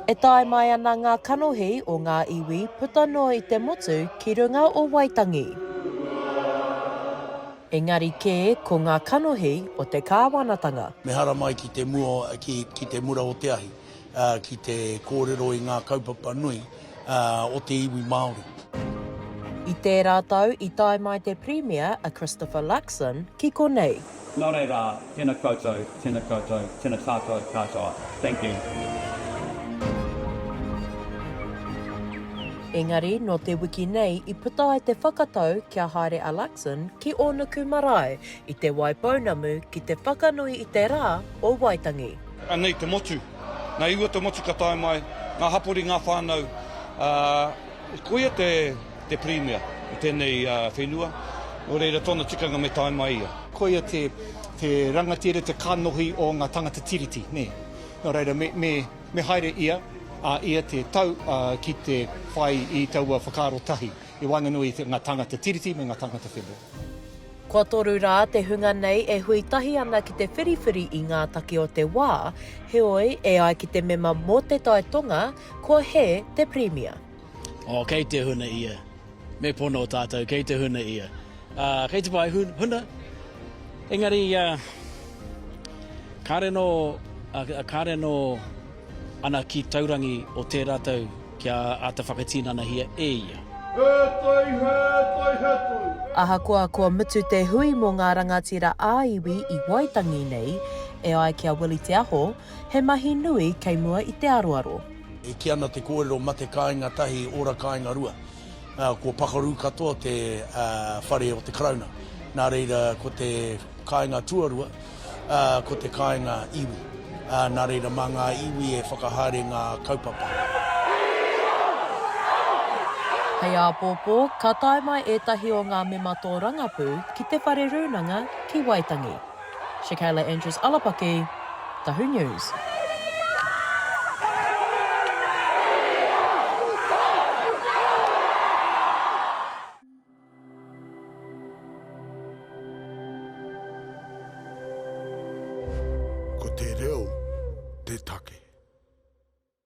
E tae mai ana ngā kanohi o ngā iwi puta noa I te motu ki runga o Waitangi. Engari kē ko ngā kanohi o te kāwanatanga. Me hara mai ki te mua, ki te mura o te ahi, ki te kōrero I ngā kaupapa nui o te iwi Māori. I tērā rātau, I tae mai te Premier, a Christopher Luxon, ki konei. Nō rei rā, tēnā koutou, tēnā tātou katoa. Thank you. Engari, no te wiki nei, I puta ai te whakatau kia haere a Luxon ki Ōnuku marae, I te waipounamu ki te whakanui I te rā o Waitangi. Nei te motu, nā iwa te motu ka tae mai, ngā hapori, ngā whānau, koia te Premier I tēnei whenua, o reira tōna tikanga me tae mai ia. Koia te rangatira, te kanohi o ngā tangata tiriti, ne? Nō reira, me haere ia, ia te tau ki te whai I taua whakaro tahi, I wanganui ngā tangata tiriti me ngā tangata whenua. Kua toru rā te hunga nei e hui tahi ana ki te whiriwhiri I ngā taki o te wā, heoi e ai ki te mema mō te tai tonga, kua he te Premier. Kei te huna ia. Me pono o tātou, kei te huna ia. Kei te pai huna. Engari, kāre no ana ki taurangi o te rātou kia a te whakatīnana hia e ia. Ahakoa kua mutu te hui mō ngā rangatira āiwi I Waitangi nei, e ai kia wili te aho, he mahi nui kei mua I te aroaro. E ki ana te kōrero ma te kāinga tahi, ora kāinga rua. Ko pakaru katoa te whare o te krauna. Nā reira, ko te kāinga tuarua, ko te kāinga iwi. Nā reira, mā ngā iwi e whakahaere ngā kaupapa. Hei a pōpō, ka tae mai ētahi o ngā mema tō rangapu ki te whare rūnanga ki Waitangi. Shakayla Andrews-Alapaki, Tahu News. Ko te reo, te take.